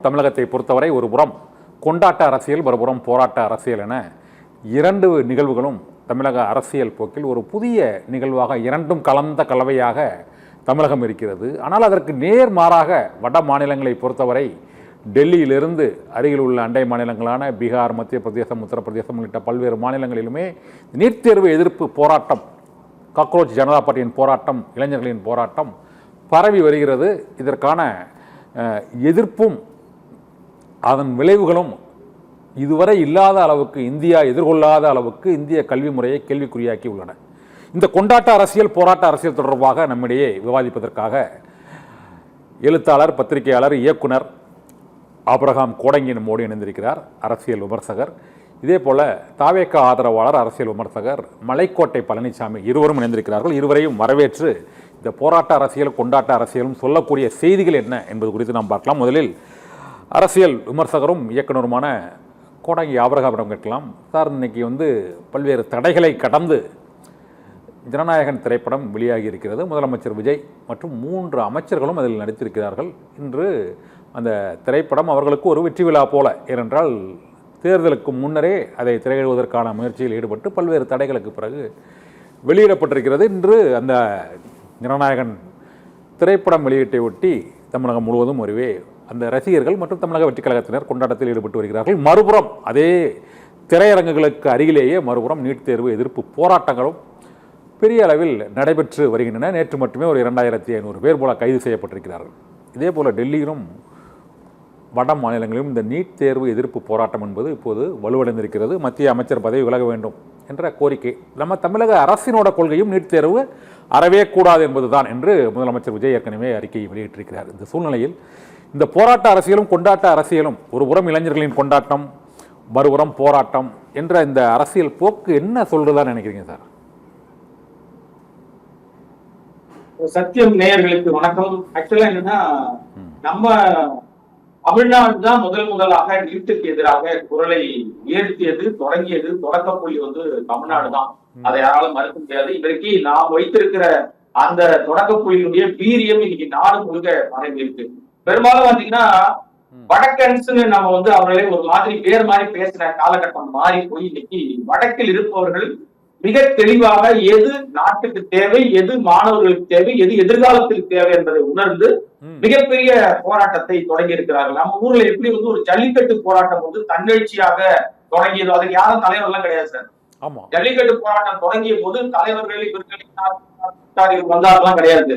தமிழகத்தை பொறுத்தவரை ஒரு புறம் கொண்டாட்ட அரசியல், மறுபுறம் போராட்ட அரசியல் என இரண்டு நிகழ்வுகளும் தமிழக அரசியல் போக்கில் ஒரு புதிய நிகழ்வாக இரண்டும் கலந்த கலவையாக தமிழகம் இருக்கிறது. ஆனால் அதற்கு நேர்மாறாக வட மாநிலங்களை பொறுத்தவரை டெல்லியிலிருந்து அருகில் உள்ள அண்டை மாநிலங்களான பீகார், மத்திய பிரதேசம், உத்தரப்பிரதேசம் உள்ளிட்ட பல்வேறு மாநிலங்களிலுமே நீட் தேர்வு எதிர்ப்பு போராட்டம், காக்ரோச் ஜனதா பார்ட்டியின் போராட்டம், இளைஞர்களின் போராட்டம் பரவி வருகிறது. இதற்கான எதிர்ப்பும் அதன் விளைவுகளும் இதுவரை இல்லாத அளவுக்கு, இந்தியா எதிர்கொள்ளாத அளவுக்கு இந்திய கல்வி முறையை கேள்விக்குறியாக்கி உள்ளன. இந்த கொண்டாட்ட அரசியல், போராட்ட அரசியல் தொடர்பாக நம்மிடையே விவாதிப்பதற்காக எழுத்தாளர், பத்திரிகையாளர், இயக்குனர் ஆபிரகாம் கோடங்கி நம்மோடு இணைந்திருக்கிறார். அரசியல் விமர்சகர். இதே போல தாவேக ஆதரவாளர், அரசியல் விமர்சகர் மலைக்கோட்டை பழனிசாமி இருவரும் இணைந்திருக்கிறார்கள். இருவரையும் வரவேற்று இந்த போராட்ட அரசியல், கொண்டாட்ட அரசியலும் சொல்லக்கூடிய செய்திகள் என்ன என்பது குறித்து நாம் பார்க்கலாம். முதலில் அரசியல் விமர்சகரும் இயக்குனருமான கோடங்கி ஆபிரகாமிடம் கேட்கலாம். சார், இன்னைக்கு பல்வேறு தடைகளை கடந்து ஜனநாயகன் திரைப்படம் வெளியாகி இருக்கிறது. முதலமைச்சர் விஜய் மற்றும் 3 அமைச்சர்களும் அதில் நடித்திருக்கிறார்கள். இன்று அந்த திரைப்படம் அவர்களுக்கு ஒரு வெற்றி விழா போல, ஏனென்றால் தேர்தலுக்கு முன்னரே அதை திரையிடுவதற்கான முயற்சியில் ஈடுபட்டு பல்வேறு தடைகளுக்கு பிறகு வெளியிடப்பட்டிருக்கிறது. இன்று அந்த ஜனநாயகன் திரைப்படம் வெளியீட்டை ஒட்டி தமிழகம் முழுவதும் ஒருவே அந்த ரசிகர்கள் மற்றும் தமிழக வெற்றி கழகத்தினர் கொண்டாட்டத்தில் ஈடுபட்டு வருகிறார்கள். மறுபுறம் அதே திரையரங்குகளுக்கு அருகிலேயே மறுபுறம் நீட் தேர்வு எதிர்ப்பு போராட்டங்களும் பெரிய அளவில் நடைபெற்று வருகின்றன. நேற்று மட்டுமே ஒரு 2500 பேர் போல கைது செய்யப்பட்டிருக்கிறார்கள். இதே போல டெல்லியிலும் வட மாநிலங்களிலும் இந்த நீட் தேர்வு எதிர்ப்பு போராட்டம் என்பது இப்போது வலுவடைந்திருக்கிறது. மத்திய அமைச்சர் பதவி விலக வேண்டும் என்ற கோரிக்கை. நம்ம தமிழக அரசினோட கொள்கையும் நீட் தேர்வு அறவே கூடாது என்பதுதான் என்று முதலமைச்சர் விஜய் ஏற்கனவே அறிக்கையை வெளியிட்டிருக்கிறார். இந்த சூழ்நிலையில் இந்த போராட்ட அரசியலும் கொண்டாட்ட அரசியலும், ஒரு புறம் இளைஞர்களின் கொண்டாட்டம், மறுபுறம் போராட்டம் என்ற இந்த அரசியல் போக்கு என்ன சொல்றதான்னு நினைக்கிறீங்க சார்? சத்தியம் நேயர்களுக்கு வணக்கம். ஆக்சுவலா என்னன்னா, நம்ம தமிழ்நாடு தான் முதலாக நீட்டுக்கு எதிராக குரலை உயர்த்தியது, தொடங்கியது. தொடக்க புள்ளி தமிழ்நாடு தான். அதை யாராலும் மறுக்க முடியாது. இன்றைக்கு நாம் வைத்திருக்கிற அந்த தொடக்க புள்ளியினுடைய வீரியம் இன்னைக்கு நாடு முழுக்க பரவி இருக்கு. பெரும்பாலும் பாத்தீங்கன்னா வடக்கன்ஸ்னு நம்ம அவர்களே ஒரு மாதிரி வேறு மாதிரி பேசுற காலகட்டம் மாறி போய் இன்னைக்கு வடக்கில் இருப்பவர்கள் மிக தெளிவாக எது நாட்டுக்கு தேவை, எது மாணவர்களுக்கு தேவை, எது எதிர்காலத்திற்கு தேவை என்பதை உணர்ந்து மிகப்பெரிய போராட்டத்தை தொடங்கி இருக்கிறார்கள். நம்ம ஊர்ல எப்படி ஒரு ஜல்லிக்கட்டு போராட்டம் தன்னெழுச்சியாக தொடங்கியது, அதுக்கு யாரும் தலைவர் எல்லாம் கிடையாது சார். ஜல்லிக்கட்டு போராட்டம் தொடங்கிய போது தலைவர்கள் இவர்கள் வந்தாரெல்லாம் கிடையாது.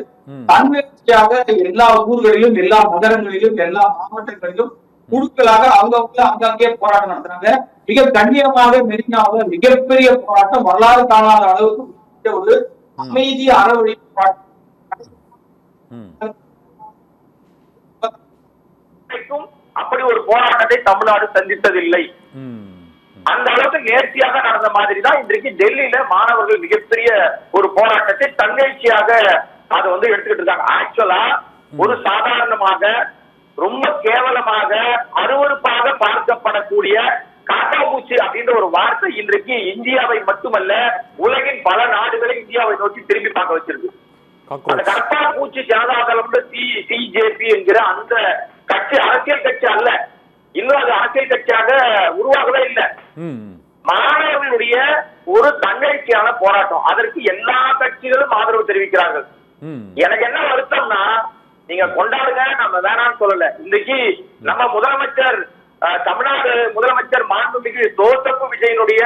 தன்னெழுச்சியாக எல்லா ஊர்களிலும், எல்லா நகரங்களிலும், எல்லா மாவட்டங்களிலும் குழுக்களாக அங்கங்கே போராட்டம் நடத்துறாங்க. மிக கண்ணியமாக மெரினாவில் மிகப்பெரிய போராட்டம், வரலாறு காணாத அளவுக்கு ஒரு அமைதி அறவழி போராட்டம். அப்படி ஒரு போராட்டத்தை தமிழ்நாடு சந்தித்ததில்லை. அந்த அளவுக்கு நேர்த்தியாக நடந்த மாதிரி தான் இன்றைக்கு டெல்லியில மாணவர்கள் மிகப்பெரிய ஒரு போராட்டத்தை தன்னெழுச்சியாக அதை எடுத்துக்கிட்டு இருக்காங்க. ஆக்சுவலா ஒரு சாதாரணமாக ரொம்ப கேவலமாக அருவருப்பாக பார்க்கப்படக்கூடிய காட்டாம்பூச்சி அப்படின்ற ஒரு வார்த்தை இன்றைக்கு இந்தியாவை மட்டுமல்ல உலகின் பல நாடுகளை இந்தியாவை நோக்கி திரும்பி பார்க்க வச்சிருக்கு. அந்த கட்டாம்பூச்சி ஜனதாதளம் சிஜேபி என்கிற அந்த கட்சி அரசியல் கட்சி அல்ல, இன்னும் அது அரசியல் கட்சியாக உருவாகவே இல்லை. மாணவர்களுடைய ஒரு தன்னெழுச்சியான போராட்டம். அதற்கு எல்லா கட்சிகளும் ஆதரவு தெரிவிக்கிறார்கள். எனக்கு என்ன வருத்தம்னா, நீங்க கொண்டாடுங்க, நம்ம வேணாம்னு சொல்லல. இன்னைக்கு நம்ம முதலமைச்சர், தமிழ்நாடு முதலமைச்சர் மாண்புமிகு ஜோசப் விஜயனுடைய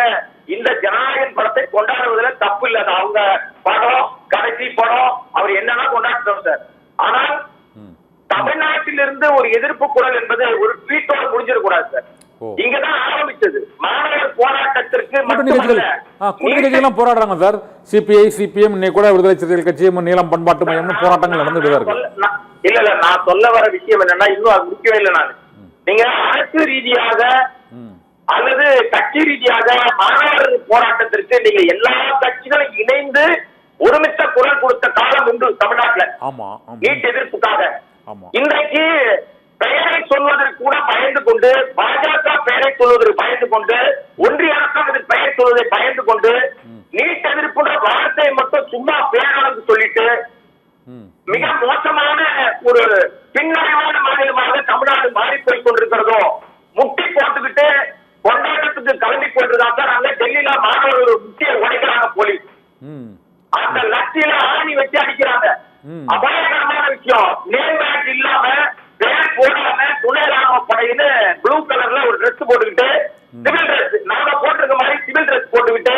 இந்த ஜனநாயகன் படத்தை கொண்டாடுவதில் தப்பு இல்லை. அவங்க படம், கடைசி படம், அவர் என்னன்னா கொண்டாடுறோம் சார். ஆனால் தமிழ்நாட்டிலிருந்து ஒரு எதிர்ப்பு குரல் என்பது ஒரு ட்வீட்டோட முடிஞ்சிடக்கூடாது சார். இங்கதான் ஆரம்பிச்சது. மாணவர் போராட்டத்திற்கு போராடுறாங்க சார். சிபிஐ, சிபிஎம், இன்னைக்கு கூட விடுதலை சிறுத்தைகள் கட்சி, நீளம் பண்பாட்டு மையம் போராட்டங்கள் நடந்துட்டு இருக்கு. இல்ல நான் சொல்ல வர விஷயம் என்னன்னா, இன்னும் அது முடிக்கவே இல்லை. நான் நீங்க அரசு ரீதியாக அல்லது கட்சி ரீதியாக மாணவர் போராட்டத்திற்கு நீங்க எல்லா கட்சிகளும் இணைந்து ஒருமித்த குரல் கொடுத்த காலம் உண்டு தமிழ்நாட்டில். நீட் எதிர்ப்புக்காக இன்றைக்கு பெயரை சொல்வதற்கு கூட பயந்து கொண்டு, பாஜக பெயரை சொல்வதற்கு பயந்து கொண்டு, ஒன்றிய அரசாங்கத்தின் பெயர் சொல்வதை பயந்து கொண்டு, நீட் எதிர்ப்புன்ற வார்த்தையை மட்டும் சும்மா பேரளவுக்கு சொல்லிட்டு மிக மோசமான ஒரு பின்னடைவான மாநிலமாக தமிழ்நாடு மாறிப்போய் கொடுக்கறதோ முட்டி போட்டுக்கிட்டு கொண்டாட்டத்துக்கு கிளம்பி கொண்டிருக்காங்க. நாங்க டெல்லியில மாணவர்கள் முட்டியை உடைக்கிறாங்க போலீஸ். அந்த லட்சியில ஆணி வச்சு அடிக்கிறாங்க. அபாயகரமான விஷயம். நேம் பேட் இல்லாம பேர் போடாம துணை ராணுவ படையின்னு ப்ளூ கலர்ல ஒரு ட்ரெஸ் போட்டுக்கிட்டு சிவில் ட்ரெஸ் நாங்க போட்டிருக்க மாதிரி சிவில் ட்ரெஸ் போட்டுக்கிட்டு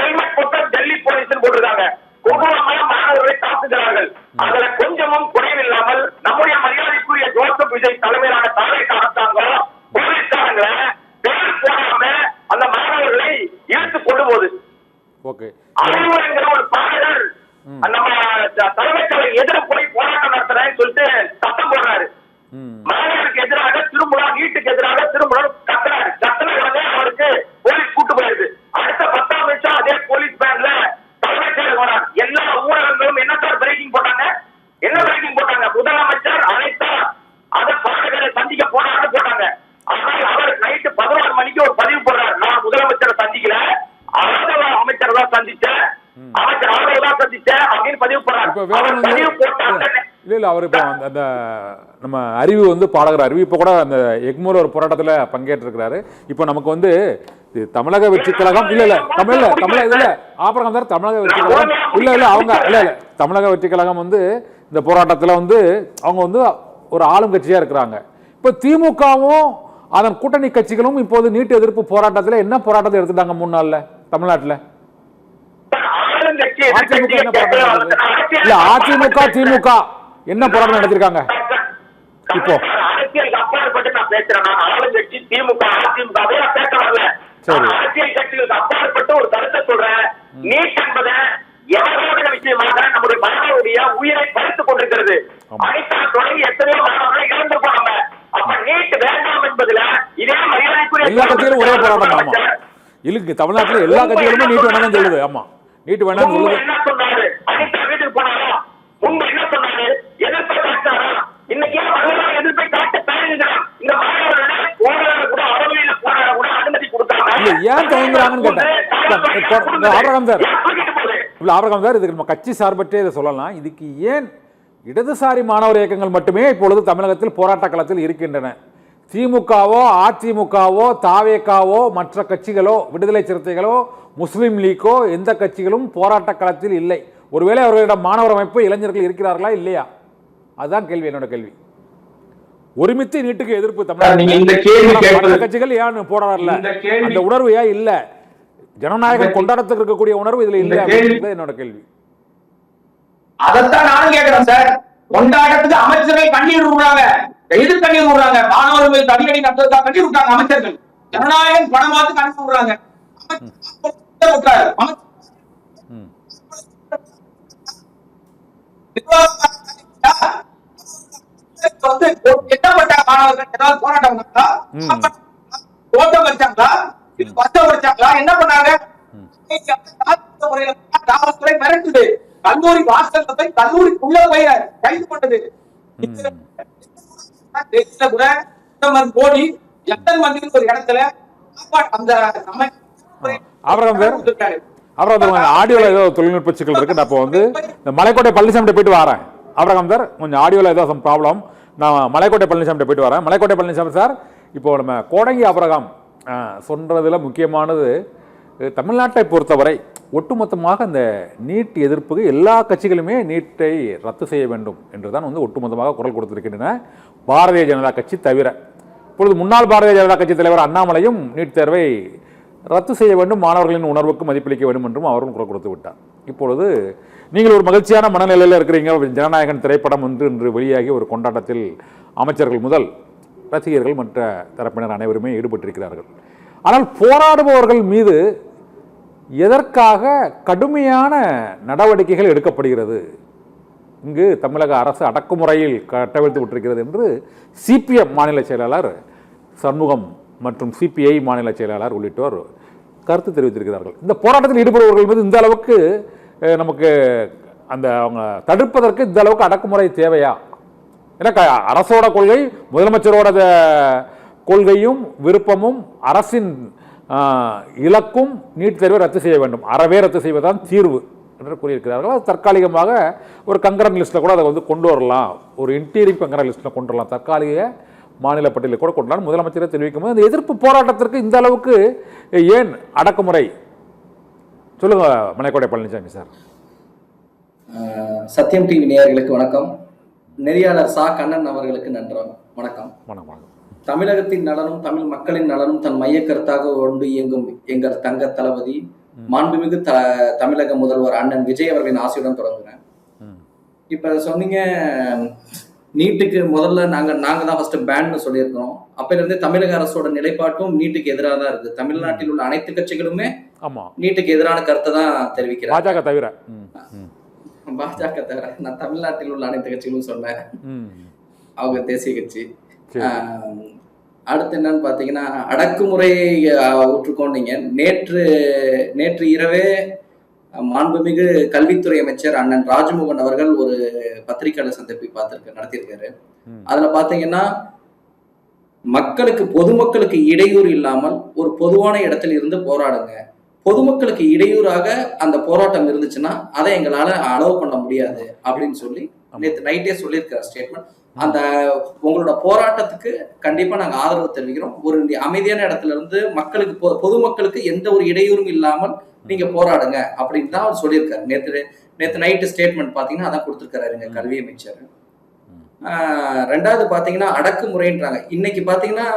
ஹெல்மெட் போட்டு டெல்லி போலீஸ் போட்டிருக்காங்க. கொடூரமான மாணவர்களை தாக்குகிறார்கள். அதுல கொஞ்சமும் குறைவில்லாமல் நம்முடைய மரியாதைக்குரிய ஜோசப் விஜய் தலைமையிலான தலைமை அரசாங்கம் போலீஸ்காரங்களை பேர் போடாம அந்த மாணவர்களை இழுத்து கொண்டு போகுது. என்கிற ஒரு பாடகர் நம்ம தலைமைக்கு எதிர்ப்பு போய் போராட்டம் நடத்துறேன்னு சொல்லிட்டு சத்தம் போடுறாரு. மாணவருக்கு எதிராக திரும்பலாம், வீட்டுக்கு எதிராக திரும்பலாம் கத்துறாரு. கத்துன உடனே அவருக்கு போலீஸ் கூட்டு போயிருது. அடுத்த 10 நிமிஷம் அதே போலீஸ் பேண்ட்ல தலைமைச் செயலர் வரார். எல்லா ஊடகங்களும் என்ன சார் பிரேக்கிங் போட்டாங்க? என்ன பிரேக்கிங் போட்டாங்க? முதலமைச்சர் அழைத்தார், அதை பாடகரை சந்திக்க போனான்னு போட்டாங்க. ஆனால் அவர் நைட்டு 16 மணிக்கு ஒரு பதிவு போடுறாரு. நான் முதலமைச்சரை சந்திக்கல, அமைச்சர் தான் சந்திச்சேன், அமைச்சர் அவரை தான் சந்திச்சேன் அப்படின்னு பதிவு போடுறாரு. இல்ல அவர் இப்போ அந்த நம்ம அறிவு வந்து பாடகர் அறிவு இப்போ கூட அந்த எக்மோல ஒரு போராட்டத்தில் பங்கேற்றிருக்கிறாரு. இப்போ நமக்கு வந்து தமிழக வெற்றி கழகம் இல்ல தமிழக ஆபரகம் சார் தமிழக வெற்றி கழகம் இல்ல அவங்க தமிழக வெற்றி கழகம் வந்து இந்த போராட்டத்தில் வந்து அவங்க வந்து ஒரு ஆளும் கட்சியா இருக்கிறாங்க. இப்போ திமுகவும் அதன் கூட்டணி கட்சிகளும் இப்போது நீட் எதிர்ப்பு போராட்டத்தில் என்ன போராட்டத்தை எடுத்துட்டாங்க 3 நாள்ல தமிழ்நாட்டில்? அதிமுக திமுக என்ன போராட்டம் நடத்திருக்காங்க? இப்போ அரசியலுக்கு அப்பாற்பட்டு நான் பேசுறேன். நான் ஆளுங்கட்சி திமுக அதிமுகவே நான் பேச வரல. அரசியல் கட்சிகளுக்கு அப்பாற்பட்டு ஒரு கருத்தை சொல்றேன். நீட் என்பதை எவரோட விஷயமாக நம்முடைய மாணவருடைய உயிரை பறித்துக் கொண்டிருக்கிறது. அனைத்தால் தொடங்கி எத்தனையோ மாணவர்களை இழந்து போனாங்க. அப்ப நீட் வேண்டாம் என்பதுல இதே மரியாதைக்குரிய எல்லா கட்சிகளும் ஒரே போராட்டம். ஆமா இருக்கு தமிழ்நாட்டில் எல்லா கட்சிகளுமே நீட் வேண்டாம் சொல்லுது. ஆமா நீட் வேண்டாம் சொல்லுது. என்ன சொன்னாரு? அனிதா வீட்டுக்கு போனாரா? முன்பு என்ன சொன்னாரு? எதிர்ப்பை காட்டாரா? இன்னைக்கு எதிர்ப்பை காட்ட தயங்குகிறான். இந்த மாணவர்களை போராட கூட அரவியல போராட கூட அனுமதி கொடுத்தாங்க. ஏன் தயங்குறாங்கன்னு கேட்டேன். ஆபரகம் சார் இதுக்கு நம்ம கட்சி சார்பற்றே இதை சொல்லலாம். இதுக்கு ஏன் இடதுசாரி மாணவர் இயக்கங்கள் மட்டுமே இப்பொழுது தமிழகத்தில் போராட்ட களத்தில் இருக்கின்றன? திமுகவோ அதிமுகவோ தாவேகாவோ மற்ற கட்சிகளோ விடுதலை சிறுத்தைகளோ முஸ்லீம் லீக்கோ எந்த கட்சிகளும் போராட்ட களத்தில் இல்லை. ஒருவேளை அவர்களிடம் மாணவர் அமைப்பு இளைஞர்கள் இருக்கிறார்களா இல்லையா? அதுதான் கேள்வி, என்னோட கேள்வி. ஒருமித்து நீட்டுக்கு எதிர்ப்பு தமிழக கட்சிகள் ஏன் போராடல? அந்த உணர்வு ஏன் இல்ல? ஜனநாயக கொண்டாடத்துக்கு இருக்கக்கூடிய உணர்வு இதுல இல்ல என்னோட கேள்வி. அதைத்தான் நானும் கேட்கிறேன் சார். கொண்டாட்டத்துக்கு அமைச்சர்கள் கண்ணீர் விடுறாங்க, எதிர் கண்ணீர் விடுறாங்க. மாணவர்கள் தடியடி நடத்துறதுக்காக கண்ணீர் விட்டாங்க அமைச்சர்கள். ஜனநாயகம் பணமாத்துக்கு அனுப்பி விடுறாங்க. என்ன மாணவர்கள் ஏதாவது போராட்டம் ஓட்டம் வச்சாங்களா, பஸ்டம் வச்சாங்களா, என்ன பண்ணாங்க? காவல்துறை மிரட்டுது. கல்லூரி வாசல்ல போய் கல்லூரிக்குள்ள போய் கைது பண்ணது. கூட கோடி எத்தனை மந்திரி ஒரு இடத்துல அந்த ஆடியோல ஏதோ தொழில்நுட்ப சிக்கல் இருக்கு. நான் இப்போ வந்து இந்த மலைக்கோட்டை பழனிசாமி போயிட்டு வரேன். ஆபரகம் சார் கொஞ்சம் ஆடியோல ஏதோ சம் ப்ராப்ளம். நான் மலைக்கோட்டை பழனிசாமி போயிட்டு வரேன். மலைக்கோட்டை பழனிசாமி சார், இப்போ நம்ம கோடங்கி ஆபரகம் சொல்றதுல முக்கியமானது தமிழ்நாட்டை பொறுத்தவரை ஒட்டுமொத்தமாக இந்த நீட் எதிர்ப்புக்கு எல்லா கட்சிகளுமே நீட்டை ரத்து செய்ய வேண்டும் என்றுதான் வந்து ஒட்டுமொத்தமாக குரல் கொடுத்திருக்கின்றன, பாரதிய ஜனதா கட்சி தவிர. இப்பொழுது முன்னாள் பாரதிய ஜனதா கட்சி தலைவர் அண்ணாமலையும் நீட் தேர்வை ரத்து செய்ய வேண்டும், மாணவர்களின் உணர்வுக்கு மதிப்பளிக்க வேண்டும் என்றும் அவரும் குரல் கொடுத்து விட்டார். இப்பொழுது நீங்கள் ஒரு மகிழ்ச்சியான மனநிலையில் இருக்கிறீங்க. ஜனநாயகன் திரைப்படம் இன்று வெளியாகி ஒரு கொண்டாட்டத்தில் அமைச்சர்கள் முதல் ரசிகர்கள் மற்ற தரப்பினர் அனைவருமே ஈடுபட்டிருக்கிறார்கள். ஆனால் போராடுபவர்கள் மீது எதற்காக கடுமையான நடவடிக்கைகள் எடுக்கப்படுகிறது? இங்கு தமிழக அரசு அடக்குமுறையில் கட்டவிழ்த்து விட்டிருக்கிறது என்று சிபிஎம் மாநில செயலாளர் சண்முகம் மற்றும் சிபிஐ மாநில செயலாளர் உள்ளிட்டோர் கருத்து தெரிவித்திருக்கிறார்கள். இந்த போராட்டத்தில் ஈடுபடுபவர்கள் மீது இந்த அளவுக்கு நமக்கு அந்த அவங்க தடுப்பதற்கு இந்த அளவுக்கு அடக்குமுறை தேவையா? ஏன்னா அரசோட கொள்கை, முதலமைச்சரோட கொள்கையும் விருப்பமும் அரசின் இலக்கும் நீட் தேர்வை ரத்து செய்ய வேண்டும், அறவே ரத்து செய்வதுதான் தீர்வு என்று கூறியிருக்கிறார்கள். அது தற்காலிகமாக ஒரு கங்கரன் லிஸ்ட்டில் கூட அதை வந்து கொண்டு வரலாம், ஒரு இன்டீரியர் கங்கரன் லிஸ்ட்டில் கொண்டு வரலாம், தற்காலிக மாநில பட்டியலில் கூட கொண்டாலும் முதலமைச்சரை தெரிவிக்கும் போது அந்த எதிர்ப்பு போராட்டத்திற்கு இந்த அளவுக்கு ஏன் அடக்குமுறை? சொல்லுங்க மலைக்கோட்டை பழனிசாமி சார். சத்தியம் டிவி நேயர்களுக்கு வணக்கம். நெறியாளர் சா கண்ணன் அவர்களுக்கு வணக்கம். வணக்கம். தமிழகத்தின் நலனும் தமிழ் மக்களின் நலனும் தன் மைய கருத்தாக கொண்டு இயங்கும் எங்கள் தங்க தளபதி மாண்புமிகு தமிழக முதல்வர் அண்ணன் விஜய் அவர்களின் ஆசையுடன் தொடங்குறேன். இப்ப சொன்னீங்க நீட்டுக்கு முதல்ல நாங்க தான் ஃபர்ஸ்ட் பேன்னு சொல்லியிருக்கிறோம். அப்பல இருந்தே தமிழக அரசோட நிலைப்பாட்டும் நீட்டுக்கு எதிராக தான் இருக்கு. தமிழ்நாட்டில் உள்ள அனைத்து கட்சிகளுமே நீட்டுக்கு எதிரான கருத்தை தான் தெரிவிக்கிறேன். பாஜக தவிர நான் தமிழ்நாட்டில் உள்ள அனைத்து கட்சிகளும் சொன்னேன். அவங்க தேசிய கட்சி. அடுத்து என்னன்னு பாத்தீங்கன்னா அடக்குமுறையை ஊற்றுக்கொண்டீங்க. நேற்று இரவே மாண்புமிகு கல்வித்துறை அமைச்சர் அண்ணன் ராஜ்மோகன் அவர்கள் ஒரு பத்திரிகையாளர் சந்திப்பை நடத்தியிருக்காரு. அதுல பாத்தீங்கன்னா பொதுமக்களுக்கு இடையூறு இல்லாமல் ஒரு பொதுவான இடத்துல இருந்து போராடுங்க, பொதுமக்களுக்கு இடையூறாக அந்த போராட்டம் இருந்துச்சுன்னா அதை எங்களால அலோவ் பண்ண முடியாது அப்படின்னு சொல்லி நேற்று நைட்டே சொல்லியிருக்காரு ஸ்டேட்மெண்ட். அந்த உங்களோட போராட்டத்துக்கு கண்டிப்பா நாங்க ஆதரவு தெரிவிக்கிறோம். ஒரு அமைதியான இடத்துல இருந்து பொதுமக்களுக்கு எந்த ஒரு இடையூறும் இல்லாமல் நீங்க போராடுங்க அப்படின்னு தான் அவர் சொல்லியிருக்காரு. நேற்று நைட்டு ஸ்டேட்மெண்ட் பாத்தீங்கன்னா அதான் கொடுத்துருக்காரு கல்வி அமைச்சர். ரெண்டாவது பாத்தீங்கன்னா அடக்குமுறைன்றாங்க. இன்னைக்கு பாத்தீங்கன்னா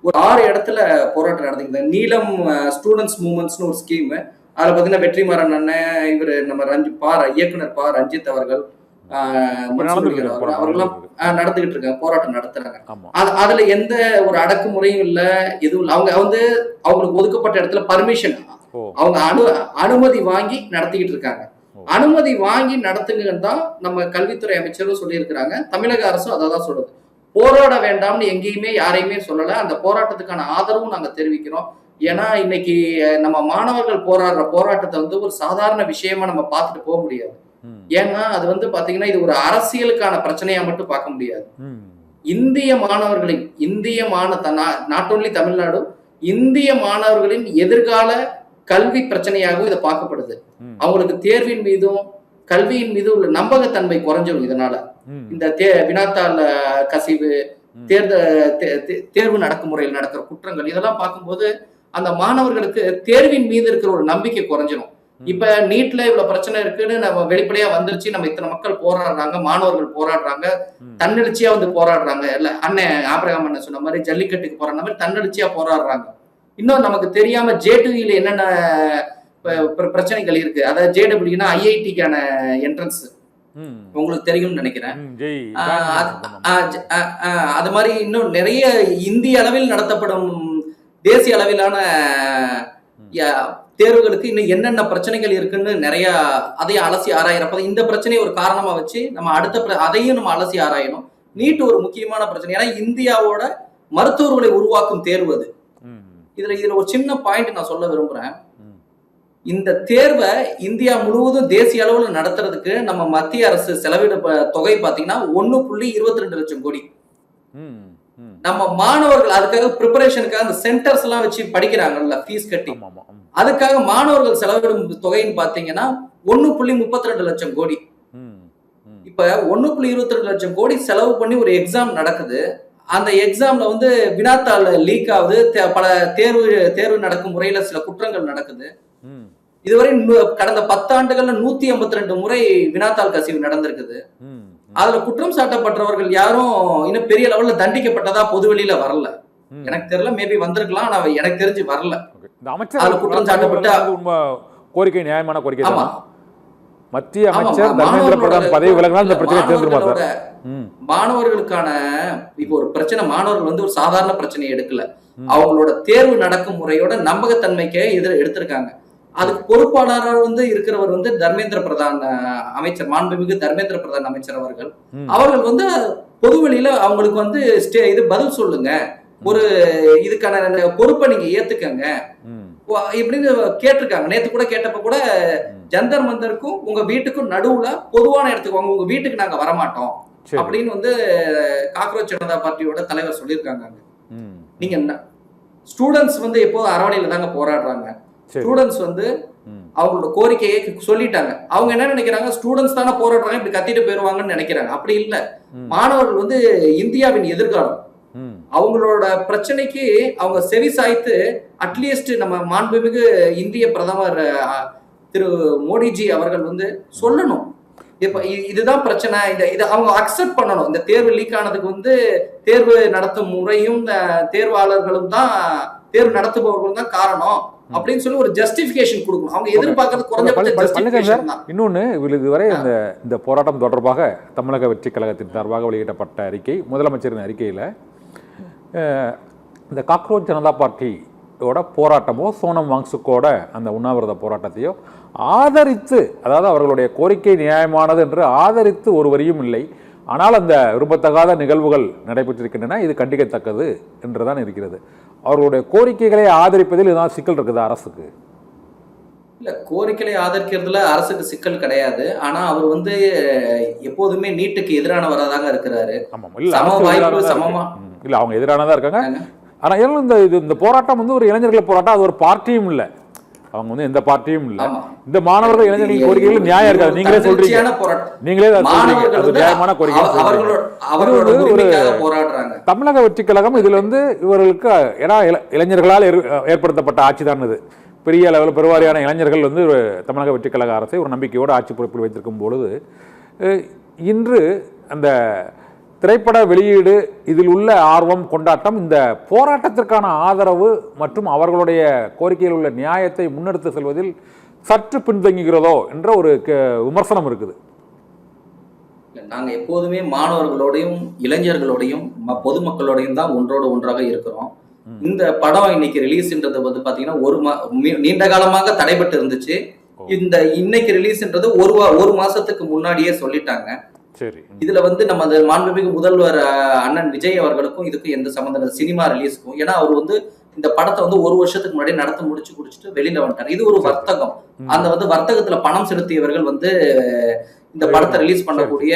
ஒரு 6 இடத்துல போராட்டம் நடந்துக்குது. நீலம் ஸ்டூடெண்ட்ஸ் மூவ்மெண்ட்ஸ்னு ஒரு ஸ்கீம். அதுல பாத்தீங்கன்னா வெற்றிமாறன் அண்ணன், இவர் நம்ம இயக்குனர் ரஞ்சித் அவர்கள் அவர்கள்லாம் நடந்துகிட்டு இருக்காங்க, போராட்டம் நடத்துறாங்க. அதுல எந்த ஒரு அடக்குமுறையும் இல்ல, எதுவும் இல்ல. அவங்களுக்கு ஒதுக்கப்பட்ட இடத்துல பர்மிஷன், அவங்க அனுமதி வாங்கி நடத்திக்கிட்டு இருக்காங்க. அனுமதி வாங்கி நடத்துங்கன்னு தான் நம்ம கல்வித்துறை அமைச்சரும் சொல்லியிருக்கிறாங்க. தமிழக அரசும் அதான் சொல்லுது. போராட வேண்டாம்னு எங்கேயுமே யாரையுமே சொல்லல. அந்த போராட்டத்துக்கான ஆதரவும் நாங்க தெரிவிக்கிறோம். ஏன்னா இன்னைக்கு நம்ம மாணவர்கள் போராடுற போராட்டத்தை ஒரு சாதாரண விஷயமா நம்ம பார்த்துட்டு போக முடியாது. ஏன்னா அது பாத்தீங்கன்னா இது ஒரு அரசியலுக்கான பிரச்சனையா மட்டும் பார்க்க முடியாது. இந்திய மாணவர்களின் நாட் ஓன்லி தமிழ்நாடு, இந்திய மாணவர்களின் எதிர்கால கல்வி பிரச்சனையாகவும் இதை பார்க்கப்படுது. அவங்களுக்கு தேர்வின் மீதும் கல்வியின் மீது உள்ள நம்பகத்தன்மை குறைஞ்சிடும். இதனால இந்த வினாத்தாள் கசிவு, தேர்வு நடக்குமுறையில் நடக்கிற குற்றங்கள் இதெல்லாம் பார்க்கும்போது அந்த மாணவர்களுக்கு தேர்வின் மீது இருக்கிற ஒரு நம்பிக்கை குறைஞ்சிடும். இப்ப நீட்ல இவ்வளவு பிரச்சனை இருக்குன்னு நம்ம வெளிப்படையா வந்துருச்சு. நம்ம இத்தனை மக்கள் போராடுறாங்க, மாணவர்கள் போராடுறாங்க, தன்னெழுச்சியா போராடுறாங்க. இல்ல அண்ணன் ஆபிரகாம் அண்ணன் சொன்ன மாதிரி ஜல்லிக்கட்டுக்கு போற மாதிரி தன்னெழுச்சியா போராடுறாங்க. இன்னும் நமக்கு தெரியாம ஜே2ல என்னென்ன பிரச்சனைகள் இருக்கு. அதாவது ஜேடபிள்யூனா ஐஐடிக்கான என்ட்ரன்ஸ் உங்களுக்கு தெரியும்னு நினைக்கிறேன். அது மாதிரி இன்னும் நிறைய இந்திய அளவில் நடத்தப்படும் தேசிய அளவிலான தேர்வுகளுக்கு இன்னும் என்னென்ன பிரச்சனைகள் இருக்குன்னு நிறைய அதையும் அலசி ஆராயிறப்ப இந்த பிரச்சனையை ஒரு காரணமா வச்சு நம்ம அதையும் நம்ம அலசி ஆராயணும். நீட் ஒரு முக்கியமான பிரச்சனை. ஏன்னா இந்தியாவோட மருத்துவர்களை உருவாக்கும் தேர்வு அது. இதுல ஒரு சின்ன பாயிண்ட் நான் சொல்ல விரும்புறேன். இந்த தேர்வை இந்தியா முழுவதும் தேசிய அளவில் நடத்துறதுக்கு நம்ம மத்திய அரசு செலவிட தொகை பாத்தீங்கன்னா 1.22 லட்சம் கோடி. நம்ம மாணவர்கள் அதுக்காக ப்ரிப்பரேஷனுக்காக அந்த சென்டர்ஸ் எல்லாம் வச்சு படிக்கிறாங்கல்ல, ஃபீஸ் கட்டி, அதுக்காக மாணவர்கள் செலவிடும் தொகைன்னு பாத்தீங்கன்னா 1.32 லட்சம் கோடி. இப்ப 1.22 லட்சம் கோடி செலவு பண்ணி ஒரு எக்ஸாம் நடக்குது. அந்த எக்ஸாம்ல வினாத்தாள் லீக் ஆகுது, பல தேர்வு நடக்கும் முறையில சில குற்றங்கள் நடக்குது. இதுவரை கடந்த 10 ஆண்டுகள்ல 152 முறை வினாத்தாள் கசிவு நடந்திருக்குது. அதுல குற்றம் சாட்டப்பட்டவர்கள் யாரும் இன்னும் பெரிய லெவல்ல தண்டிக்கப்பட்டதா பொது வெளியில வரல. எனக்கு தெரியல, மேபி வந்திருக்கலாம், ஆனா எனக்கு தெரிஞ்சு வரல. அதுல குற்றம் சாட்டப்பட்ட கோரிக்கை நியாயமான கோரிக்கை தான். மத்திய அமைச்சர் தர்மேந்திர பிரதான் பதவி விலகினால் இந்த பிரச்சனை தீர்ந்துருமா சார்? மாணவர்களுக்கான இப்ப ஒரு பிரச்சனை, மாணவர்கள் ஒரு சாதாரண பிரச்சனையை எடுக்கல, அவங்களோட தேர்வு நடக்கும் முறையோட நம்பகத்தன்மைக்கு எடுத்திருக்காங்க. அதுக்கு பொறுப்பாளராக இருக்கிறவர் தர்மேந்திர பிரதான் அமைச்சர், மாண்புமிகு தர்மேந்திர பிரதான் அமைச்சர் அவர்கள் பொதுவெளியில அவங்களுக்கு இது பதில் சொல்லுங்க, ஒரு இதுக்கான பொறுப்பை நீங்க ஏத்துக்கங்க இப்படின்னு கேட்டிருக்காங்க. நேத்து கூட கேட்டப்ப கூட ஜந்தர் மந்தருக்கும் உங்க வீட்டுக்கும் நடுவுல பொதுவான இடத்துக்கு வாங்க, உங்க வீட்டுக்கு நாங்க வரமாட்டோம் அப்படின்னு காக்ரோச் ஜனதா பார்ட்டியோட தலைவர் சொல்லியிருக்காங்க. நீங்க ஸ்டூடெண்ட்ஸ் எப்போதும் அரவணையில தாங்க போராடுறாங்க. ஸ்டூடெண்ட்ஸ் அவங்களோட கோரிக்கையை சொல்லிட்டாங்க. அவங்க என்ன நினைக்கிறாங்க, ஸ்டூடெண்ட்ஸ் தானே போராடுறாங்க, இப்படி கத்திட்டு போயிருவாங்கன்னு நினைக்கிறாங்க. அப்படி இல்ல, மாணவர்கள் இந்தியாவின் எதிர்காலம். அவங்களோட பிரச்சனைக்கு அவங்க செவி சாய்த்து அட்லீஸ்ட் நம்ம மாண்புமிகு இந்திய பிரதமர் திரு மோடிஜி அவர்கள் வந்து சொல்லணும், இப்ப இதுதான் பிரச்சனை, இதை அவங்க அக்செப்ட் பண்ணணும். இந்த தேர்வு லீக் ஆனதுக்கு வந்து தேர்வு நடத்தும் முறையும் தேர்வாளர்களும் தான், தேர்வு நடத்துபவர்களும் தான் காரணம் அப்படின்னு சொல்லி ஒரு ஜஸ்டிபிகேஷன் கொடுக்கணும். அவங்க எதிர்பார்க்கறது குறைஞ்சபட்ச ஜஸ்டிபிகேஷன் தான். இன்னொன்னு, இதுவரை இந்த போராட்டம் தொடர்பாக தமிழக வெற்றி கழகத்தின் சார்பாக வெளியிடப்பட்ட அறிக்கை, முதலமைச்சரின் அறிக்கையில் இந்த காக்ரோச் ஜனதா பார்ட்டியோட போராட்டமோ சோனம் வாங்சுக்கோட அந்த உண்ணாவிரத போராட்டத்தையோ ஆதரித்து, அதாவது அவர்களுடைய கோரிக்கை நியாயமானது என்று ஆதரித்து ஒரு வரியும் இல்லை. ஆனால் அந்த விரும்பத்தகாத நிகழ்வுகள் நடைபெற்றிருக்கின்றன, இது கண்டிக்கத்தக்கது என்றுதான் இருக்கிறது. அவர்களுடைய கோரிக்கைகளை ஆதரிப்பதில் இதுதான் சிக்கல் இருக்குது அரசுக்கு. இல்ல, கோரிக்கைகளை ஆதரிக்கிறதுல அரசுக்கு சிக்கல் கிடையாது. ஆனா அவர் வந்து எப்போதுமே நீட்டுக்கு எதிரானவராக இருக்கிறாரு. சம வாய்ப்பு சமமா இல்ல, அவங்க எதிரானதா இருக்காங்க. ஆனா இந்த போராட்டம் வந்து ஒரு இளைஞர்கள் போராட்டம், அது ஒரு பார்ட்டியும் இல்லை, அவங்க வந்து எந்த பார்ட்டியும் இல்ல. இந்த மாணவர்கள் இளைஞர்கள் கோரிக்கைகள் நியாயம் இருக்காது, நீங்களே சொல்றீங்க, நீங்களே நியாயமான கோரிக்கை. தமிழக வெற்றி கழகம் இதுல வந்து இவர்களுக்கு, ஏன்னா இளைஞர்களால் ஏற்படுத்தப்பட்ட ஆட்சி தான் இது, பெரிய அளவில் பெருவாரியான இளைஞர்கள் வந்து தமிழக வெற்றி கழக அரசை ஒரு நம்பிக்கையோடு ஆட்சி பொறுப்பில் வைத்திருக்கும் பொழுது, இன்று அந்த திரைப்பட வெளியீடு, இதில் உள்ள ஆர்வம், கொண்டாட்டம், இந்த போராட்டத்திற்கான ஆதரவு மற்றும் அவர்களுடைய கோரிக்கையில் உள்ள நியாயத்தை முன்னெடுத்து செல்வதில் சற்று பின்தங்குகிறதோ என்ற ஒரு விமர்சனம் இருக்குது. நாங்க எப்போதுமே மாணவர்களோடையும் இளைஞர்களோடையும் பொதுமக்களோடையும் தான் ஒன்றோடு ஒன்றாக இருக்கிறோம். இந்த படம் இன்னைக்கு ரிலீஸ்ன்றது வந்து பாத்தீங்கன்னா நீண்ட காலமாக தடைபட்டு இருந்துச்சு. இந்த இன்னைக்கு ரிலீஸ்ன்றது ஒரு மாசத்துக்கு முன்னாடியே சொல்லிட்டாங்க. இதுல வந்து நம்ம மாண்புமிகு முதல்வர் அண்ணன் விஜய் அவர்களுக்கும் இதுக்கும் எந்த சம்பந்தம், சினிமா ரிலீஸ்க்கும். ஏன்னா அவர் வந்து இந்த படத்தை வந்து ஒரு வருஷத்துக்கு முன்னாடி நடத்த குடிச்சிட்டு வெளியில வந்துட்டார். இது ஒரு வர்த்தகம். அந்த வந்து வர்த்தகத்துல பணம் செலுத்தியவர்கள் வந்து இந்த படத்தை ரிலீஸ் பண்ணக்கூடிய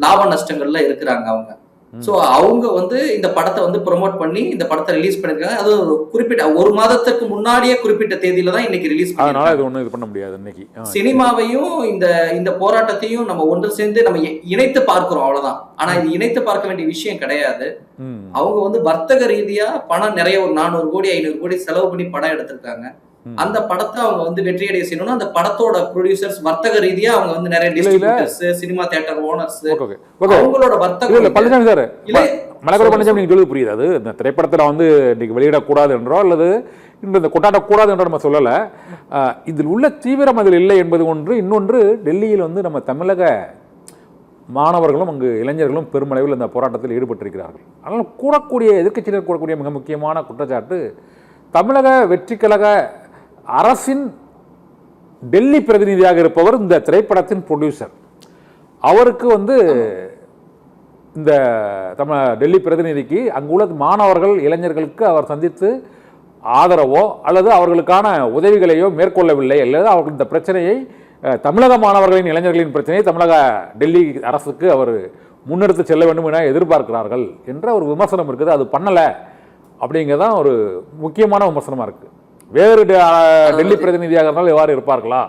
லாப நஷ்டங்கள்ல இருக்கிறாங்க அவங்க. சோ அவங்க வந்து இந்த படத்தை வந்து ப்ரொமோட் பண்ணி இந்த படத்தை ரிலீஸ் பண்ணிருக்காங்க. அது குறிப்பிட்ட ஒரு மாதத்துக்கு முன்னாடியே குறிப்பிட்ட தேதியில தான் இன்னைக்கு ரிலீஸ் பண்ண முடியாது. இன்னைக்கு சினிமாவையும் இந்த போராட்டத்தையும் நம்ம ஒன்று சேர்ந்து நம்ம இணைத்து பார்க்கிறோம், அவ்வளவுதான். ஆனா இது இணைத்து பார்க்க வேண்டிய விஷயம் கிடையாது. அவங்க வந்து வர்த்தக ரீதியா பணம் நிறைய, ஒரு 400 கோடி 500 கோடி செலவு பண்ணி படம் எடுத்திருக்காங்க. அந்த படத்தை அவங்க வந்து வெற்றியடைய செய்யணும்னா அந்த படத்தோட ப்ரொடியூசர்ஸ் வர்த்தக ரீதியா அவங்க வந்து நிறைய டிஸ்ட்ரிபியூட்டர்ஸ், சினிமா தியேட்டர் ஓனர்ஸ், அவங்களோட வர்த்தகம். பழனிசாமி சார், மலைக்குடி பழனிசாமி, நீங்க சொல்லி புரியுது. அது இந்த திரைப்படத்துல வந்து இன்னைக்கு வெளியிடக்கூடாது என்றோ அல்லது இந்த கொண்டாடக்கூடாது என்றோ நம்ம சொல்லல. இதில் உள்ள தீவிரம் அதில் இல்லை என்பது ஒன்று. இன்னொன்று, டெல்லியில் வந்து நம்ம தமிழக மாணவர்களும் அங்கு இளைஞர்களும் பெருமளவில் இந்த போராட்டத்தில் ஈடுபட்டிருக்கிறார்கள். ஆனால் கூடக்கூடிய எதிர்க்கட்சியினர் கூடக்கூடிய மிக முக்கியமான குற்றச்சாட்டு, தமிழக வெற்றி கழக அரசின் டெல்லி பிரதிநிதியாக இருப்பவர் இந்த திரைப்படத்தின் ப்ரொடியூசர். அவருக்கு வந்து இந்த டெல்லி பிரதிநிதிக்கு அங்குள்ள மாணவர்கள் இளைஞர்களுக்கு அவர் சந்தித்து ஆதரவோ அல்லது அவர்களுக்கான உதவிகளையோ மேற்கொள்ளவில்லை, அல்லது அவர்கள் இந்த பிரச்சனையை, தமிழக மாணவர்களின் இளைஞர்களின் பிரச்சனையை தமிழக டெல்லி அரசுக்கு அவர் முன்னெடுத்து செல்ல வேண்டும் என எதிர்பார்க்கிறார்கள் என்ற ஒரு விமர்சனம் இருக்குது. அது பண்ணலை அப்படிங்கிறதான் ஒரு முக்கியமான விமர்சனமாக இருக்குது. வேறு டெல்லி பிரதிநிதியாக இருந்தால் எவ்வாறு இருப்பார்களா?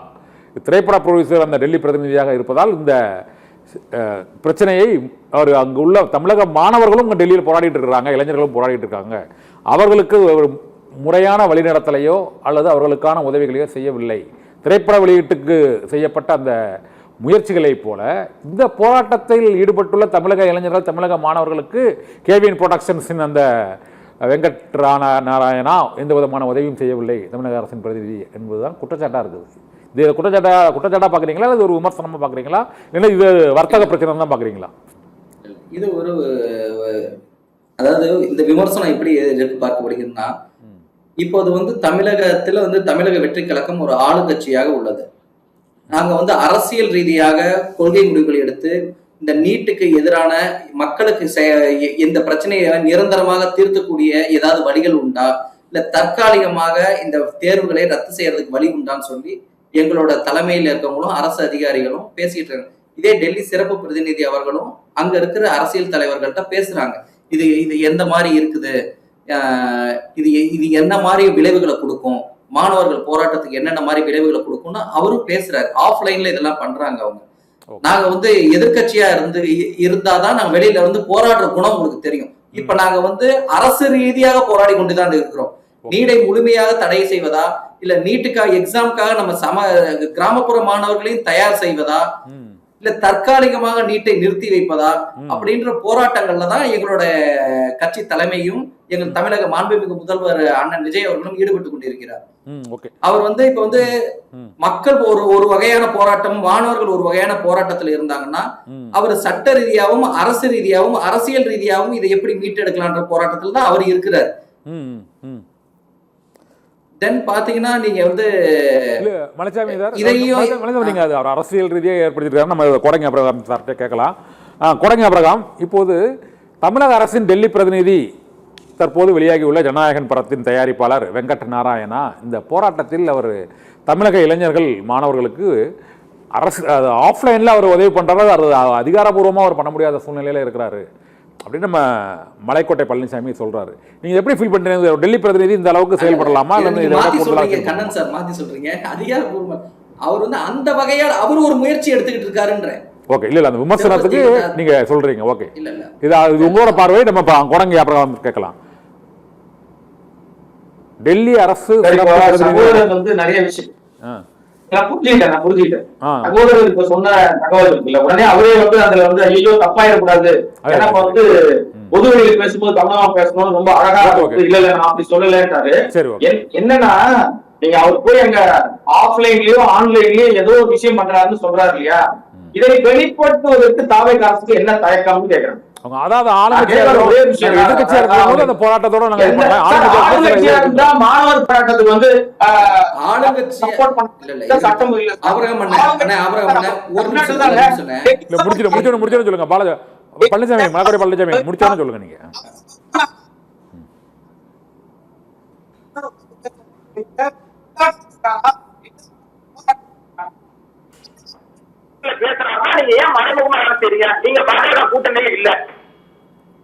திரைப்பட ப்ரொடியூசர் அந்த டெல்லி பிரதிநிதியாக இருப்பதால் இந்த பிரச்சனையை அவர் அங்கு உள்ள தமிழக மாணவர்களும் இங்கே டெல்லியில் போராடிட்டு இருக்கிறாங்க, இளைஞர்களும் போராடிட்டு இருக்காங்க, அவர்களுக்கு ஒரு முறையான வழிநடத்தலையோ அல்லது அவர்களுக்கான உதவிகளையோ செய்யவில்லை. திரைப்பட வெளியீட்டுக்கு செய்யப்பட்ட அந்த முயற்சிகளைப் போல இந்த போராட்டத்தில் ஈடுபட்டுள்ள தமிழக இளைஞர்கள், தமிழக மாணவர்களுக்கு கேவிஎன் புரொடக்ஷன்ஸின் அந்த வெங்கட் நாராயணா எந்த விதமான உதவியும் செய்யவில்லை தமிழக அரசின் பிரதிநிதி என்பதுதான் குற்றச்சாட்டாக இருக்குது. இது குற்றச்சாட்டாக பார்க்குறீங்களா, இது ஒரு விமர்சனமாக பார்க்குறீங்களா, இல்லை இது வர்த்தக பிரச்சனை தான் பார்க்குறீங்களா? இது ஒரு, அதாவது இந்த விமர்சனம் எப்படி பார்க்கப்படுகிறதுனா, இப்போது வந்து தமிழகத்தில் வந்து தமிழக வெற்றி கழகம் ஒரு ஆளுங்கட்சியாக உள்ளது. நாங்கள் வந்து அரசியல் ரீதியாக கொள்கை முடிவுகள் எடுத்து இந்த நீட்டுக்கு எதிரான மக்களுக்கு இந்த பிரச்சனையை நிரந்தரமாக தீர்க்கக்கூடிய ஏதாவது வழிகள் உண்டா, இல்ல தற்காலிகமாக இந்த தேர்வுகளை ரத்து செய்யறதுக்கு வழி உண்டான்னு சொல்லி எங்களோட தலைமையில் இருக்கவங்களும் அரசு அதிகாரிகளும் பேசிட்டு இருக்காங்க. இதே டெல்லி சிறப்பு பிரதிநிதி அவர்களும் அங்க இருக்கிற அரசியல் தலைவர்கள்ட்ட பேசுறாங்க. இது எந்த மாதிரி இருக்குது, இது என்ன மாதிரி விளைவுகளை கொடுக்கும், மாணவர்கள் போராட்டத்துக்கு என்னென்ன மாதிரி விளைவுகளை கொடுக்கும்னு அவரும் பேசுறாரு. ஆஃப்லைன்ல இதெல்லாம் பண்றாங்க அவங்க. நாங்க வந்து எதிர்கட்சியா இருந்தாதான் நாங்க வெளியில வந்து போராடுற குணம் உங்களுக்கு தெரியும். இப்ப நாங்க வந்து அரசு ரீதியாக போராடி கொண்டுதான் இருக்கிறோம். நீடை முழுமையாக தடை செய்வதா, இல்ல நீட்டுக்காக எக்ஸாமுக்காக நம்ம கிராமப்புற மாணவர்களையும் தயார் செய்வதா, இல்ல தற்காலிகமாக நீட்டை நிறுத்தி வைப்பதா அப்படின்ற போராட்டங்கள்ல தான் எங்களோட கட்சி தலைமையும் எங்கள் தமிழக மாண்புமிகு முதல்வர் அண்ணன் விஜய் அவர்களும் ஈடுபட்டு கொண்டிருக்கிறார். அவர் வந்து இப்ப வந்து மக்கள் ஒரு வகையான போராட்டம், மாணவர்கள் ஒரு வகையான போராட்டத்தில் இருந்தாங்கன்னா, அவர் சட்ட ரீதியாகவும் அரசு ரீதியாகவும் அரசியல் ரீதியாகவும் இதை எப்படி மீட்டெடுக்கலான்ற போராட்டத்தில் தான் அவர் இருக்கிறார். தென் பாத்தீங்கன்னா நீங்க வந்து மலைச்சாமி சார் அரசியல் ரீதியாக ஏற்படுத்திருக்காரு. நம்ம கொடங்கி அப்ரகாம் சார்கிட்ட கேட்கலாம். கொடங்கி அப்ரகாம், இப்போது தமிழக அரசின் டெல்லி பிரதிநிதி தற்போது வெளியாகியுள்ள ஜனநாயகன் படத்தின் தயாரிப்பாளர் வெங்கட் நாராயணா இந்த போராட்டத்தில் அவர் தமிழக இளைஞர்கள் மாணவர்களுக்கு அரசு ஆஃப்லைனில் அவர் உதவி பண்ணுறாரு, அது அதிகாரப்பூர்வமாக அவர் பண்ண முடியாத சூழ்நிலையில் இருக்கிறாரு அப்படின்னு நம்ம மலைக்கோட்டை பழனிசாமி சொல்றாரு. நீங்க எப்படி ஃபீல் பண்றீங்க? டெல்லி பிரதிநிதி இந்த அளவுக்கு செயல்படலாமா? கண்ணன் சார் மாத்தி சொல்றீங்க. அதிகாரப்பூர்வமா அவர் வந்து அந்த வகையால் அவர் ஒரு முயற்சி எடுத்துக்கிட்டு இருக்காருன்ற. ஓகே, இல்ல அந்த விமர்சனத்துக்கு நீங்க சொல்றீங்க. ஓகே, இது உங்களோட பார்வை. நம்ம கொடங்கி அப்புறம் கேட்கலாம். டெல்லி அரசு வந்து நிறைய விஷயம் நான் புரிஞ்சுக்கிட்டேன். சகோதரர் இப்ப சொன்ன தகவல் இருக்குல்ல, உடனே அவரே வந்து அதுல வந்து ஐயோ தப்பாயிடக்கூடாது, ஏன்னா வந்து பொதுவெளியில் பேசும்போது தமிழமா பேசணும்னு ரொம்ப அழகா இல்ல நான் அப்படி சொல்லலன்றாரு. என்னன்னா நீங்க அவர் போய் அங்க ஆஃப்லைன்லயோ ஆன்லைன்லயோ ஏதோ ஒரு விஷயம் பண்றாருன்னு சொல்றாரு இல்லையா, இதை வெளிப்படுத்துவதற்கு தாவே அரசுக்கு என்ன தயக்கம்னு கேட்கிறேன். அதாவது போராட்டத்தோட மாணவர் போராட்டத்துக்கு வந்து சொல்லுங்க பழனிசாமி, மலைக்கோட்டை பழனிசாமி முடிச்சாலும் சொல்லுங்க நீங்க. நீங்க ஏன் மறைமுகமா தெரியுங்க? நீங்க பாஜக கூட்டணியே இல்ல,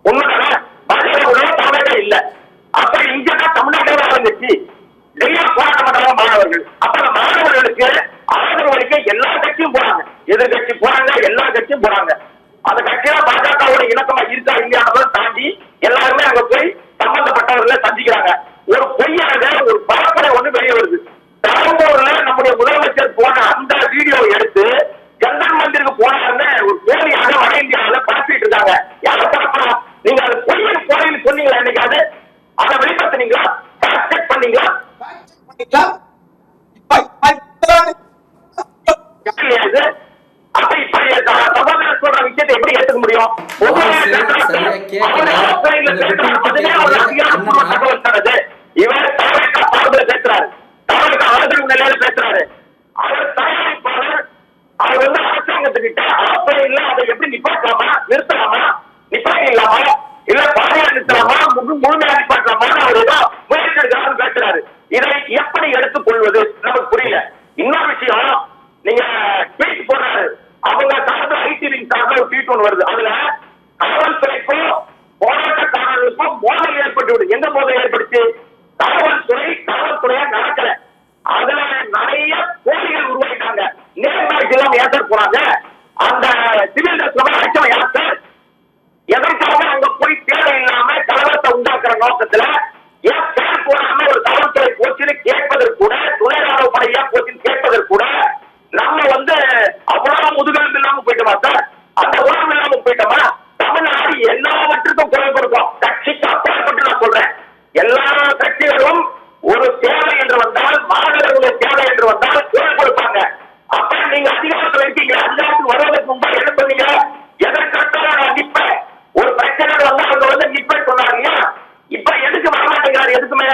உண்மைதானே? பாஜக தமிழக இல்ல. அப்ப இங்கதான் தமிழ்நாட்டில் ஆரம்பிச்சு டெல்லியா போராட்ட மாட்டாங்க மாணவர்கள். அப்ப அந்த மாணவர்களுக்கு ஆதரவு அளிக்க எல்லா கட்சியும் போறாங்க, எதிர்கட்சி போறாங்க, எல்லா கட்சியும் போறாங்க. அந்த கட்சியில பாஜகவோட இணக்கமா இருக்கா இல்லையானதை தாண்டி எல்லாருமே அங்க போய் சம்பந்தப்பட்டவர்களை சந்திக்கிறாங்க. ஒரு பொய்யாக ஒரு பரப்பரை ஒண்ணு வெளியே வருது. பெரம்பூர்ல நம்முடைய முதலமைச்சர் போன அந்த வீடியோ எடுத்து ஜந்தர் மந்திருக்கு போனாருன்னு ஒரு போலியாக வட இந்தியாவில பரப்பிட்டு இருக்காங்க. யார பரப்பலாம்? நீங்க அது பொய்யல் போலையில் சொன்னீங்களா? என்னைக்காவது அதை வெளிப்படுத்தினீங்களா? செக் பண்ணீங்களா? அப்ப இப்ப சகோதரர் சொல்ற விஷயத்தை எப்படி ஏற்றுக்க முடியும்? இவர் தகவல் பேசுறாரு, தகவலுக்கு ஆதரவு நிலையில பேசுறாரு. அவர் தயாரிப்பாளர், அவர் வந்து அரசாங்கத்துக்கிட்ட ஆப்பையில அதை எப்படி நிப்பாட்டலாமா, நிறுத்தலாமா, நிப்பாட்டிடலாமா, இல்ல பாதையா நிறுத்தலாமா, முழுமையா நிப்பாட்டலாமா அவர் ஏதோ முயற்சி எடுக்கலாம்னு பேசுறாரு. இதை எப்படி எடுத்துக் கொள்வது நமக்கு புரியல. இன்னொரு விஷயம், நீங்க ட்வீட் போடுறாரு, அவங்க சார்ந்த ஐடி சார்ந்த ஒரு ட்வீட் ஒன்று வருது. அதுல காவல்துறைக்கும் போராட்டக்காரர்களுக்கும் மோதல் ஏற்பட்டு விடுது. எந்த மோதல் ஏற்படுச்சு? காவல்துறையா நடக்கல, அதுல நிறைய போலிகள் உருவாக்கிட்டாங்க. நேர்மையாக ஏற்ற போறாங்க. அந்த சிவில் அச்சம் யார்? எதற்காக அங்க போய் தேவையில்லாம கலவரத்தை உண்டாக்குற நோக்கத்துல ஏன் பேர் போடாம ஒரு காவல்துறை போச்சுன்னு கேட்பதற்கு கூட, துணை ராணுவப்படையா போச்சுன்னு கேட்பதற்கு கூட நம்ம வந்து அவ்வளவு முதுகெலும்பு இல்லாம போயிட்டோமா சார்? அந்த உணர்வு இல்லாம போயிட்டோமா? தமிழ்நாடு எல்லாவற்றுக்கும் குரல் கொடுக்கும். கட்சிக்கு அப்பாற்பட்டு நான் சொல்றேன், எல்லா கட்சிகளும் ஒரு தேவை என்று வந்தால், மாணவர்களுடைய தேவை என்று வந்தால் குரல் கொடுப்பாங்க. அப்ப நீங்க அதிகாரத்தில் இருக்கீங்க, அதிகாரத்துக்கு வருவதற்கு முன்பாக என்ன பண்ணீங்க? எதற்காக நான் நிற்பேன், ஒரு பிரச்சனை வந்தா அவங்க வந்து நிற்பேன் சொன்னாங்க. இப்ப எதுக்கு வரமாட்டேங்கிறாரு? எதுக்குமே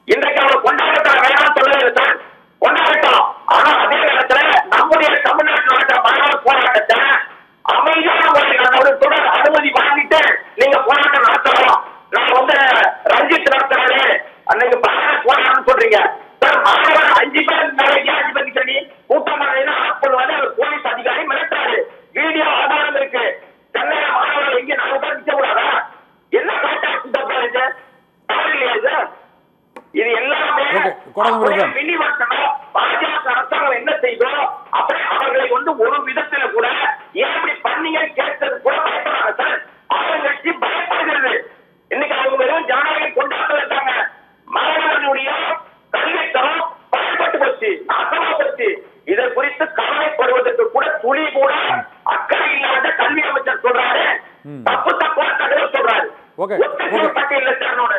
இன்றைக்கு அவங்க கொண்டாடத்தான் வேணாம் சொல்லல சார், கொண்டாடட்டும். ஆனா அதே நேரத்துல நம்முடைய தமிழ்நாட்டில் நடக்கிற மாணவர் போராட்டத்தை அமைதியான முறையில் தொடர் அனுமதி வாங்கிட்டு நீங்க போராட்டம் நடத்தலாம். நான் வந்து ரஞ்சித் நடத்துறாரு, அன்னைக்கு போராட்டம் சொல்றீங்க சார். மாணவர் 5 பேர் 5 பேர் சரி கூட்டமாக ஆஃப் பண்ணுவாரு. அவர் போலீஸ் அதிகாரி மிரட்டுறாரு, வீடியோ ஆதாரம் இருக்கு. சென்னையில மாணவர்கள் எங்க 4 பேர் நிக்க கூடாதா? என்ன காட்டாச்சு இது எல்லாமே வெளிவட்டணும். பாஜக அரசாங்கம் என்ன செய்தோம் அப்படி அவர்களை வந்து ஒரு விதத்துல கூட ஏன் இப்படி பண்ணீங்க கேட்கறது கூட பயப்படுறாங்க சார். ஆளுங்கட்சி பயப்படுகிறது. இன்னைக்கு அவங்க வெறும் ஜனநாயகம் கொண்டாட வந்தாங்க. மாணவர்களுடைய கல்வித்தரம் பயன்பட்டு போச்சு, அசமாப்பட்டு. இதை குறித்து கவலைப்படுவதற்கு கூட துளி கூட அக்கறை இல்லாத கல்வி அமைச்சர் சொல்றாரு. தப்பு தப்பான தகவல் சொல்றாரு. பட்டியல சேரணும்.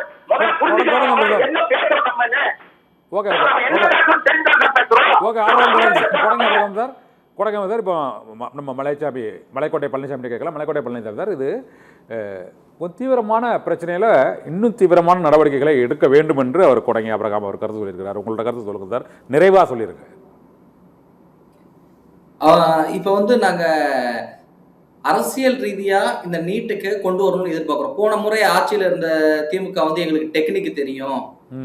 என்ன பேசுறோம் நம்ம? சார் இப்போ நம்ம மலைக்கோட்டை பழனிசாமி கேட்கலாம். மலைக்கோட்டை பழனிசாமி சார், இது தீவிரமான பிரச்சனையில் இன்னும் தீவிரமான நடவடிக்கைகளை எடுக்க வேண்டும் என்று அவர் கொடங்கி ஆபிரகாம் அவர் கருத்து சொல்லியிருக்கிறார். உங்களோட கருத்து சொல்லுங்க சார், நிறைவாக சொல்லியிருங்க. இப்போ நாங்கள் அரசியல் ரீதியா இந்த நீட்டுக்கு கொண்டு வரணும்னு எதிர்பார்க்கிறோம். போன முறை ஆட்சியில இருந்த திமுக எங்களுக்கு டெக்னிக் தெரியும்,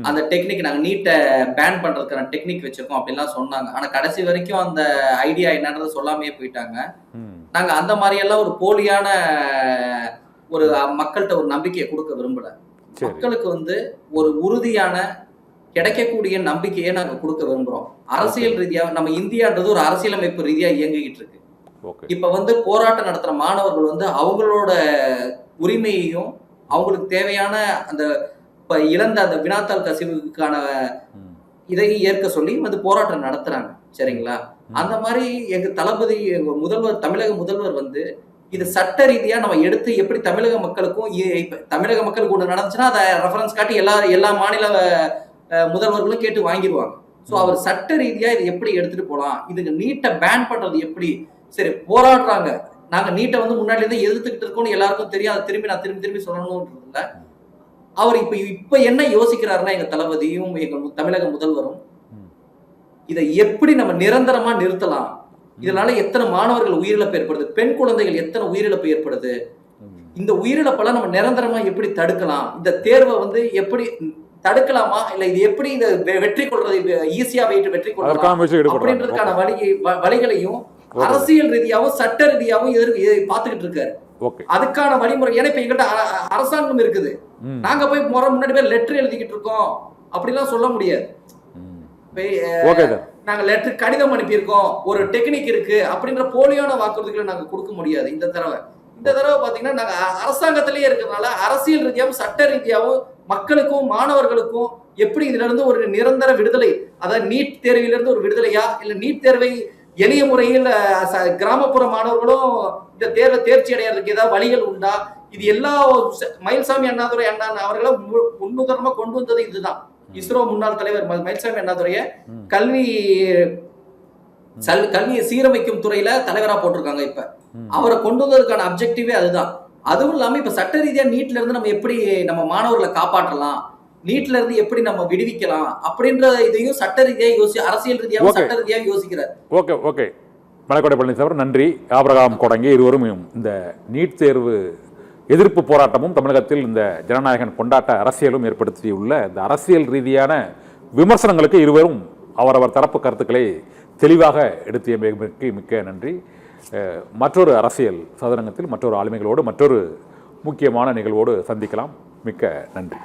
அந்த டெக்னிக் நாங்க நீட்டை பேன் பண்றதுக்கான டெக்னிக் வச்சிருக்கோம் அப்படின்லாம் சொன்னாங்க. ஆனா கடைசி வரைக்கும் அந்த ஐடியா என்னன்றது சொல்லாமையே போயிட்டாங்க. நாங்க அந்த மாதிரி எல்லாம் ஒரு போலியான ஒரு மக்கள்கிட்ட ஒரு நம்பிக்கையை கொடுக்க விரும்பல. மக்களுக்கு ஒரு உறுதியான கிடைக்கக்கூடிய நம்பிக்கையை நாங்க கொடுக்க விரும்புறோம். அரசியல் ரீதியா நம்ம இந்தியான்றது ஒரு அரசியலமைப்பு ரீதியா இயங்கிக்கிட்டு இருக்கு. இப்ப போராட்டம் நடத்துற மாணவர்கள் அவங்களோட உரிமையையும் அவங்களுக்கு தேவையான அந்த இழந்த அந்த வினாத்தாள் கசிவுக்கான இதையும் ஏற்க சொல்லி போராட்டம் நடத்துறாங்க. சரிங்களா? அந்த மாதிரி எங்க தளபதி எங்க முதல்வர், தமிழக முதல்வர் இது சட்ட ரீதியா நம்ம எடுத்து எப்படி தமிழக மக்களுக்கும், தமிழக மக்களுக்கு ஒண்ணு நடந்துச்சுன்னா அதை ரெஃபரன்ஸ் காட்டி எல்லா மாநில முதல்வர்களும் கேட்டு வாங்கிடுவாங்க. சோ அவர் சட்ட ரீதியா இதை எப்படி எடுத்துட்டு போலாம், இதுக்கு நீட்டை பேன் பண்றது எப்படி, சரி போராடுறாங்க. நாங்க நீட்டை முன்னாடி இருந்து எதிர்த்துக்கிட்டு இருக்கோம்னு எல்லாருக்கும் தெரியும். அதை நான் திரும்பி சொல்லணும்ன்றதுல அவர் இப்ப என்ன யோசிக்கிறாருன்னா, எங்க தளபதியும் எங்க தமிழக முதல்வரும் இதை எப்படி நம்ம நிரந்தரமா நிறுத்தலாம், இதனால எத்தனை மாணவர்கள் உயிரிழப்பு ஏற்படுது, பெண் குழந்தைகள் எத்தனை உயிரிழப்பு ஏற்படுது, இந்த உயிரிழப்பெல்லாம் நம்ம நிரந்தரமா எப்படி தடுக்கலாம், இந்த தேர்வை எப்படி தடுக்கலாமா, இல்ல இது எப்படி இந்த வெற்றி கொள்றது ஈஸியா வெற்றி கொள்ளலாம் அப்படின்றதுக்கான வழிகளையும் அரசியல் ரீதியாவும் சட்ட ரீதியாவும் பாத்துக்கிட்டு இருக்காரு. அதுக்கான வழிமுறை ஏன்னா இப்ப எங்கிட்ட அரசாங்கம் இருக்குது, நாங்க போய் முன்னாடி போய் லெட்டர் எழுதிக்கிட்டு இருக்கோம் அப்படிலாம் சொல்ல முடியாது. நாங்க லெட்டர் கடிதம் அனுப்பியிருக்கோம், ஒரு டெக்னிக் இருக்கு அப்படின்ற போலியான வாக்குறுதிகளை நாங்க கொடுக்க முடியாது. இந்த தடவை பாத்தீங்கன்னா நாங்க அரசாங்கத்திலேயே இருக்கிறதுனால அரசியல் ரீதியாவும் சட்ட ரீதியாவும் மக்களுக்கும் மாணவர்களுக்கும் எப்படி இதுல இருந்து ஒரு நிரந்தர விடுதலை, அதாவது நீட் தேர்விலிருந்து ஒரு விடுதலையா, இல்ல நீட் தேர்வை எளிய முறையில் கிராமப்புற மாணவர்களும் இந்த தேர்வை தேர்ச்சி அடைகிறதுக்கு ஏதாவது வழிகள் உண்டா, இது எல்லா மயில்சாமி அண்ணாதுரை அவர்களை முன்னுதாரணமா கொண்டு வந்தது இதுதான். இஸ்ரோ முன்னாள் தலைவர் மயில்சாமி அண்ணாதுரைய கல்வியை சீரமைக்கும் துறையில தலைவரா போட்டிருக்காங்க. இப்ப அவரை கொண்டு வந்ததுக்கான அப்ஜெக்டிவே அதுதான். அதுவும் இல்லாம இப்ப சட்ட ரீதியா நீட்ல இருந்து நம்ம எப்படி நம்ம மாணவர்களை காப்பாற்றலாம், நீட்ல இருந்து எப்படி நம்ம விடுவிக்கலாம் அப்படின்ற இதையும் சட்ட ரீதியா அரசியல் ரீதியாக சட்ட ரீதியாக யோசிக்கிறார். ஓகே மலைக்கோட்டை பழனிசாமி நன்றி. ஆபிரகாம் கொடங்கி இருவரும் இந்த நீட் தேர்வு எதிர்ப்பு போராட்டமும் தமிழகத்தில் இந்த ஜனநாயகன் கொண்டாட்ட அரசியலும் ஏற்படுத்தியுள்ள இந்த அரசியல் ரீதியான விமர்சனங்களுக்கு இருவரும் அவரவர் தரப்பு கருத்துக்களை தெளிவாக எடுத்திய மிக்க நன்றி. மற்றொரு அரசியல் சதுரங்கத்தில் மற்றொரு ஆளுமைகளோடு மற்றொரு முக்கியமான நிகழ்வோடு சந்திக்கலாம். மிக்க நன்றி.